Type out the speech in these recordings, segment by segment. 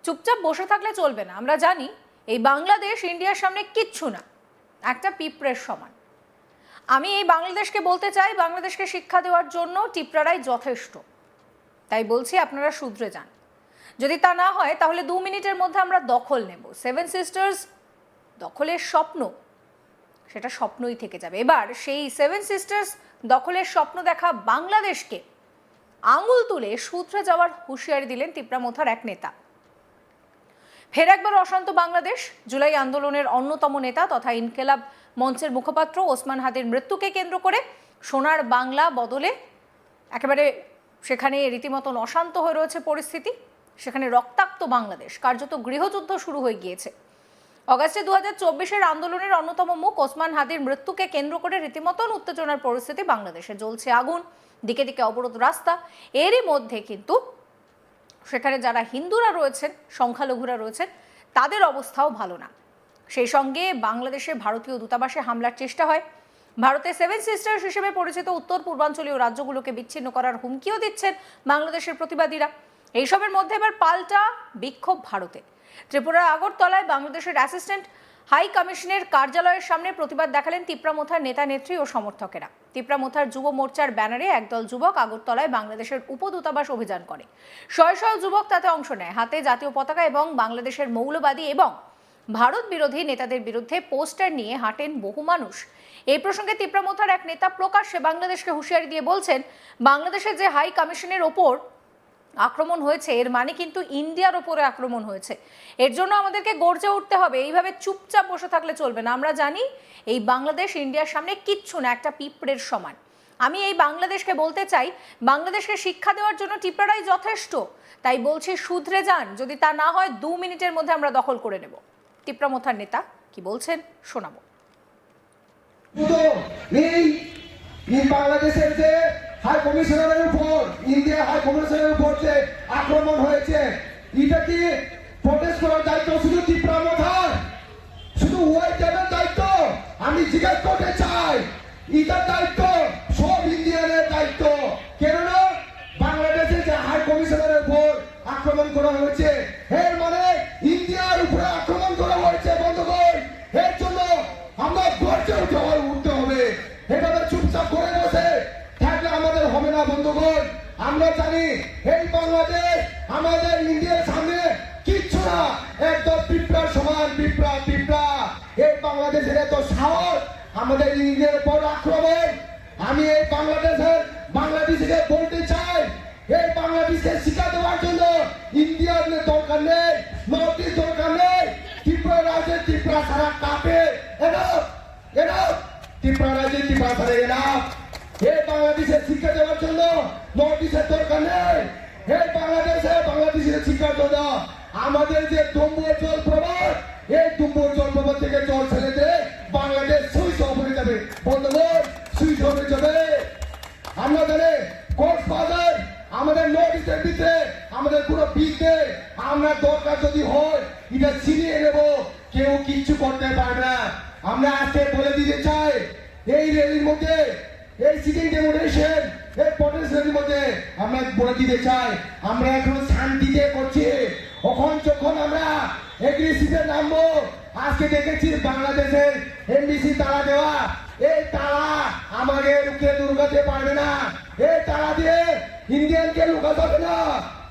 চুপচাপ বসে থাকলে চলবে না। আমরা জানি এই বাংলাদেশ ইন্ডিয়ার সামনে কিচ্ছু না, একটা পিঁপড়ের সমান। আমি এই বাংলাদেশকে বলতে চাই, বাংলাদেশকে শিক্ষা দেওয়ার জন্য টিপরারাই যথেষ্ট। তাই বলছি, আপনারা শুধরে যান। যদি তা না হয় তাহলে 2 মিনিটের মধ্যে আমরা দখল নেব। সেভেন সিস্টার্স দখলের স্বপ্ন, সেটা স্বপ্নই থেকে যাবে। এবার সেই সেভেন সিস্টার্স দখলের স্বপ্ন দেখা বাংলাদেশকে আঙুল তুলে শুধরে যাওয়ার হুঁশিয়ারি দিলেন তিপ্রামোথার এক নেতা। ফের একবার অশান্ত বাংলাদেশ। জুলাই আন্দোলনের অন্যতম নেতা তথা ইনকেলাব মঞ্চের মুখপাত্র ওসমান হাদির মৃত্যুকে কেন্দ্র করে সোনার বাংলা বদলে একেবারে সেখানে রীতিমতন অশান্ত হয়ে রয়েছে পরিস্থিতি। সেখানে রক্তাক্ত বাংলাদেশ, কার্যত গৃহযুদ্ধ শুরু হয়ে গিয়েছে। অগাস্টে 2024-এর আন্দোলনের অন্যতম মুখ ওসমান হাদির মৃত্যুকে কেন্দ্র করে রীতিমতন উত্তেজনার পরিস্থিতি বাংলাদেশে। জ্বলছে আগুন, দিকে দিকে অবরোধ রাস্তা। এরই মধ্যে কিন্তু সেখানে যারা হিন্দুরা রয়েছেন, সংখ্যালঘুরা রয়েছেন, তাদের অবস্থাও ভালো না। সেই সঙ্গে বাংলাদেশে ভারতীয় দূতাবাসে হামলার চেষ্টা হয়। ভারতের সেভেন সিস্টার্স হিসেবে পরিচিত উত্তর পূর্বাঞ্চলীয় রাজ্যগুলোকে বিচ্ছিন্ন করার হুমকিও দিচ্ছেন বাংলাদেশের প্রতিবাদীরা। এইসবের মধ্যে এবার পাল্টা বিক্ষোভ ভারতে। ত্রিপুরার আগরতলায় বাংলাদেশের অ্যাসিস্ট্যান্ট হাই কমিশনের কার্যালয়ের সামনে প্রতিবাদ দেখালেন তিপ্রামোথার নেতা নেত্রী ও সমর্থকেরা। তিপ্রামোথার যুব মোর্চার ব্যানারে একদল যুবক আগরতলায় বাংলাদেশের উপদূতাবাস অভিযান করে। শয়ে শয়ে যুবক তাতে অংশ নেয়। হাতে জাতীয় পতাকা এবং বাংলাদেশের মৌলবাদী এবং ভারত বিরোধী নেতাদের বিরুদ্ধে পোস্টার নিয়ে হাঁটেন বহু মানুষ। এই প্রসঙ্গে তিপ্রামোথার এক নেতা প্রকাশ্যে বাংলাদেশকে হুঁশিয়ারি দিয়ে বলছেন, বাংলাদেশের যে হাই কমিশনের ওপর আক্রমণ হয়েছে এর মানে কিন্তু ইন্ডিয়ার ওপরে আক্রমণ হয়েছে। এর জন্য আমাদেরকে গর্জে উঠতে হবে। এইভাবে চুপচাপ বসে থাকলে চলবে না। আমরা জানি এই বাংলাদেশ ইন্ডিয়ার সামনে কিচ্ছু না, একটা পিঁপড়ের সমান। আমি এই বাংলাদেশকে বলতে চাই, বাংলাদেশকে শিক্ষা দেওয়ার জন্য টিপরারাই যথেষ্ট। তাই বলছি, শুধরে যান। যদি তা না হয় 2 মিনিটের মধ্যে আমরা দখল করে নেব। তিপ্রামোথার নেতা কি বলছেন শোনাবো। বাংলাদেশের যে হাই কমিশনারের উপর, ইন্ডিয়া হাই কমিশনারের উপর যে আক্রমণ হয়েছে, এটা কি প্রটেস্ট করার দায়িত্ব শুধু তিপ্রামোথার? শুধু ওই টেবের দায়িত্ব? আমি জিজ্ঞেস করতে চাই, এটার দায়িত্ব সব ইন্ডিয়ানের দায়িত্ব। কেননা বাংলাদেশের যে হাই কমিশনারের উপর আক্রমণ করা হয়েছে, এর মানে ইন্ডিয়ার উপরে আক্রমণ করা হয়েছে বন্ধুগণ। এর জন্য আমরা গর্জে উঠতে হবে। এভাবে চুপচাপ করে বসে থাকলে আমাদের হবে না বন্ধুগণ। আমরা জানি এই বাংলাদেশ আমাদের ইন্ডিয়ার সামনে কিচ্ছু না, একদম পিঁপড়ার সমান। পিঁপড়া এই বাংলাদেশের এত সাহস আমাদের ইন্ডিয়ার উপর আক্রমণ। আমি এই বাংলাদেশকে বলতে চাই, এই বাংলাদেশকে শিক্ষা দেওয়ার জন্য ইন্ডিয়ার দরকার নেই, নর্থ ইস্ট দরকার নেই। ত্রিপুরা রাজ্যে ত্রিপুরা সারা কাঁপে। ত্রিপুরা রাজ্যে ত্রিপুরা সারা এনাফ। এই বাংলাদেশের শিক্ষা দেওয়ার জন্য নর্থ ইস্টের দরকার নেই। এই বাংলাদেশের শিক্ষার জন্য আমাদের যে তুম্বুর জল প্রবাহ, এই তুম্বুর জল প্রবাহ থেকে জল ছেড়ে দিয়ে বাংলাদেশ সুইচ অফ হয়ে যাবে বন্ধুগণ, সুইচ অফ হয়ে যাবে। আমরা জানি কক্সবাজার আমাদের নর্থ ইস্টের ভিতরে আমাদের পুরো বিচে আমরা দরকার যদি হয় এটা ছিনিয়ে নেব, কেউ কিচ্ছু করতে পারবে না। আমরা আজকে বলে দিতে চাই, এই র্যালির মধ্যে, এই সিটিং ডেমোনেশন, এই প্রটেস্ট র্যালির মধ্যে আমরা বলে দিতে চাই, আমরা এখন শান্তিতে করছি। যখন আমরা এগ্রেসিভে নামবো, আজকে দেখেছি বাংলাদেশের এমবিসি তালা দেওয়া, এই তালা আমাদের রুখে লুকাতে পারবে না। এই তালা দিয়ে ইন্ডিয়ানকে লুকাতে হবে না।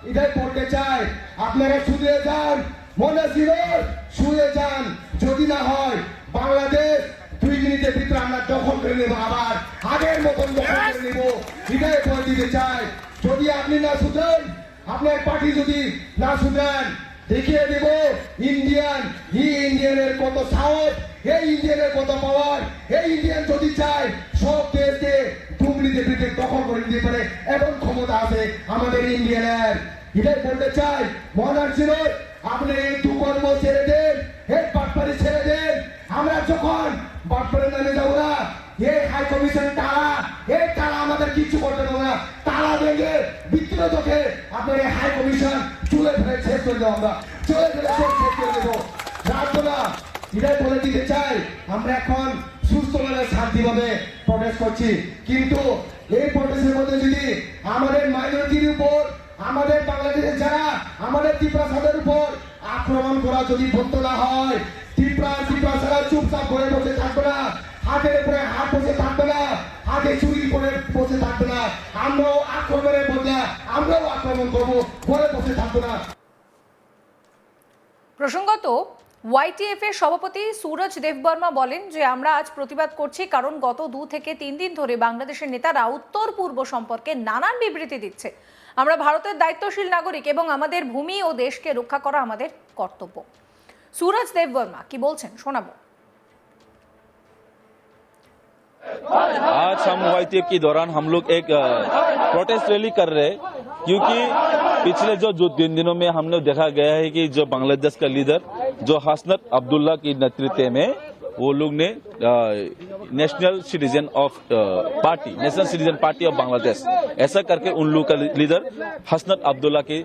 এটাই বলতে চাই, আপনারা শুয়ে যান, মনে ছিল শুয়ে যান। যদি না হয় বাংলাদেশ 2 মিনিটের ভিতরে আমরা দখল করে নেবো, আবার আগের মতন দখল করে নেব। এটাই বলে দিতে চাই। যদি আপনি না শুধরেন, আপনার পার্টি যদি না শুধরেন, দেখিয়ে দেব ইন্ডিয়ানের কত সাহস, এই ইন্ডিয়ানের কত পাওয়ার। এই ইন্ডিয়ান যদি চায় সব দেশকে 2 মিনিটের ভিতরে দখল করে নিতে পারে, এমন ক্ষমতা আছে আমাদের ইন্ডিয়ানের। এটাই বলতে চাই, মনার ছিল আপনি এই দুকর্ম ছেড়ে দেন, এই বাটপারি ছেড়ে দেন। আমরা যখন বাটপারে নামে যাবো না, এই হাই কমিশন তারা আমাদের কিছু করতে দেবো না। তারা ভেঙে বিদ্রোহ চোখে আপনার এই হাই কমিশন চুলে ফেলে শেষ করে দেবো, আমরা চলে ফেলে শেষ করে দেবো। রাখবো না। এটাই বলে দিতে চাই, আমরা এখন সুস্থভাবে শান্তিভাবে প্রটেস্ট করছি, কিন্তু এই প্রটেস্টের মধ্যে যদি আমাদের মাইনরিটির উপর, আমাদের বাংলাদেশের যারা আমাদের ত্রিপুরা সাদের উপর আক্রমণ করা যদি বন্ধ না হয়, ত্রিপুরা ছাড়া চুপচাপ করে বসে থাকবে না, হাতের উপরে হাত বসে থাকবে না, হাতে চুরি করে বসে থাকবে না। আমরাও আক্রমণের বদলে আমরাও আক্রমণ করবো, করে বসে থাকবো না। প্রসঙ্গত ওয়াইটিএফ এর সভাপতি সুরজ দেববর্মা বলেন যে আমরা আজ প্রতিবাদ করছি কারণ গত 2 থেকে 3 দিন ধরে বাংলাদেশের নেতারা উত্তর পূর্ব সম্পর্কে নানান বিবৃতি দিচ্ছে। আমরা ভারতের দায়িত্বশীল নাগরিক এবং আমাদের ভূমি ও দেশকে রক্ষা করা আমাদের কর্তব্য। সুরজ দেববর্মা কি বলছেন শোনাবো। आज हम वाईटीएफ के दौरान हम लोग एक प्रोटेस्ट रैली कर रहे हैं क्योंकि पिछले जो 3 दिनों में हमने देखा गया है कि जो बांग्लादेश का लीडर जो हसनत अब्दुल्ला के नेतृत्व में वो लोग ने national citizen party of Bangladesh ऐसा करके उन लोग का लीडर हसनत अब्दुल्ला के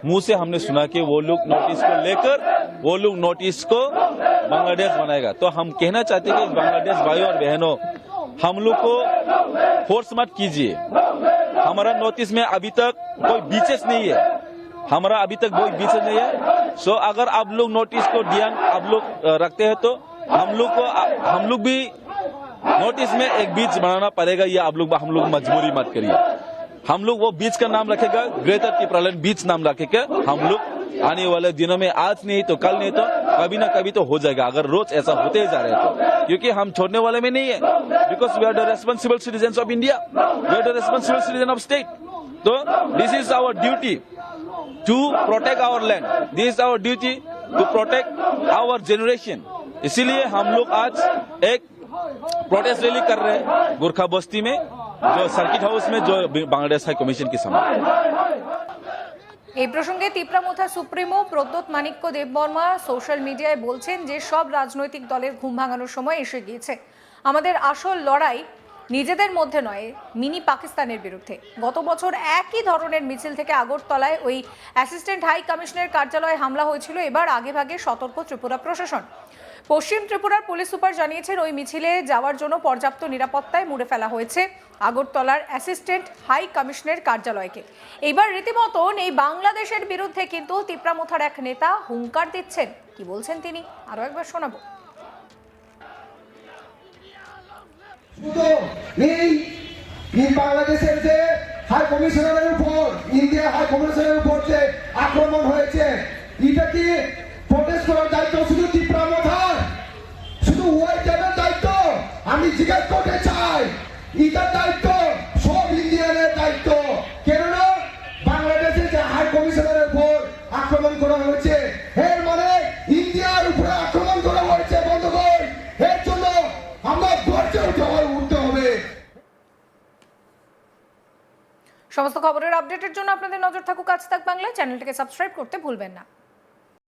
मुंह से हमने सुना कि वो लोग नोटिस को लेकर वो लोग नोटिस को बांग्लादेश बनाएगा। तो हम कहना चाहते हैं कि बांग्लादेश भाइयों और बहनों, हम लोग को फोर्स मत कीजिए। हमारा नोटिस में अभी तक कोई बीचेस नहीं है, हमारा अभी तक कोई बीचेस नहीं है। सो अगर आप लोग नोटिस को ध्यान आप लोग रखते हैं तो हम लोग भी नोटिस में एक बीच बनाना पड़ेगा। ये हम लोग मजबूरी मत करिए। हम लोग वो बीच का नाम रखेगा ग्रेटर टिप्रालैंड बीच नाम रखेगा। हम लोग आने वाले दिनों में आज नहीं तो कल नहीं तो कभी ना कभी तो हो जाएगा, अगर रोज ऐसा होते ही जा रहे तो, क्योंकि हम छोड़ने वाले में नहीं है। Because we are the responsible citizen of India, we are the responsible citizen of state. तो this is our duty to protect our land, this is our duty to protect our generation. इसीलिए हम लोग आज एक protest rally कर रहे हैं गोरखा बस्ती में, जो सर्किट हाउस में, जो बांग्लादेश हाई कमीशन के सामने। এই প্রসঙ্গে তিপ্রামথা সুপ্রিমো প্রদ্যোৎ মাণিক্য দেববর্মা সোশ্যাল মিডিয়ায় বলছেন যে সব রাজনৈতিক দলের ঘুম ভাঙানোর সময় এসে গিয়েছে। আমাদের আসল লড়াই নিজেদের মধ্যে নয়, মিনি পাকিস্তানের বিরুদ্ধে। গত বছর একই ধরনের মিছিল থেকে আগরতলায় ওই অ্যাসিস্ট্যান্ট হাই কমিশনের কার্যালয়ে হামলা হয়েছিল। এবার আগেভাগে সতর্ক ত্রিপুরা প্রশাসন। পশ্চিম ত্রিপুরার পুলিশ সুপার জানিয়েছেন ওই মিছিলে যাওয়ার জন্য পর্যাপ্ত নিরাপত্তায় মুড়ে ফেলা হয়েছে আগরতলার অ্যাসিস্ট্যান্ট হাই কমিশনের কার্যালয়কে। এইবার রীতিমতন এই বাংলাদেশের বিরুদ্ধে কিন্তু তিপ্রামথার এক নেতা হুঙ্কার দিচ্ছেন। কি বলছেন তিনি আরো একবার শোনাবো। এই বাংলাদেশের যে হাই কমিশনারের উপর, ইন্ডিয়া হাই কমিশনারের উপর যে আক্রমণ হয়েছে, এটা কি প্রোটেস্ট করার দায়িত্ব শুধু তিপ্রামথার, শুধু ওয়াইটিএফের দায়িত্ব? আমি জিজ্ঞেস করতে চাই, এটার দায়িত্ব সব ইন্ডিয়ানের দায়িত্ব। কেননা বাংলাদেশের যে হাই কমিশনারের উপর আক্রমণ করা হয়েছে, এর মানে ইন্ডিয়ার উপরে আক্রমণ করা হয়েছে বন্ধুগণ। এর জন্য আমরা গর্জে উঠতে হবে। সমস্ত খবরের আপডেটের জন্য আপনাদের নজর থাকুক আজ তাক বাংলা। চ্যানেলটিকে সাবস্ক্রাইব করতে ভুলবেন না।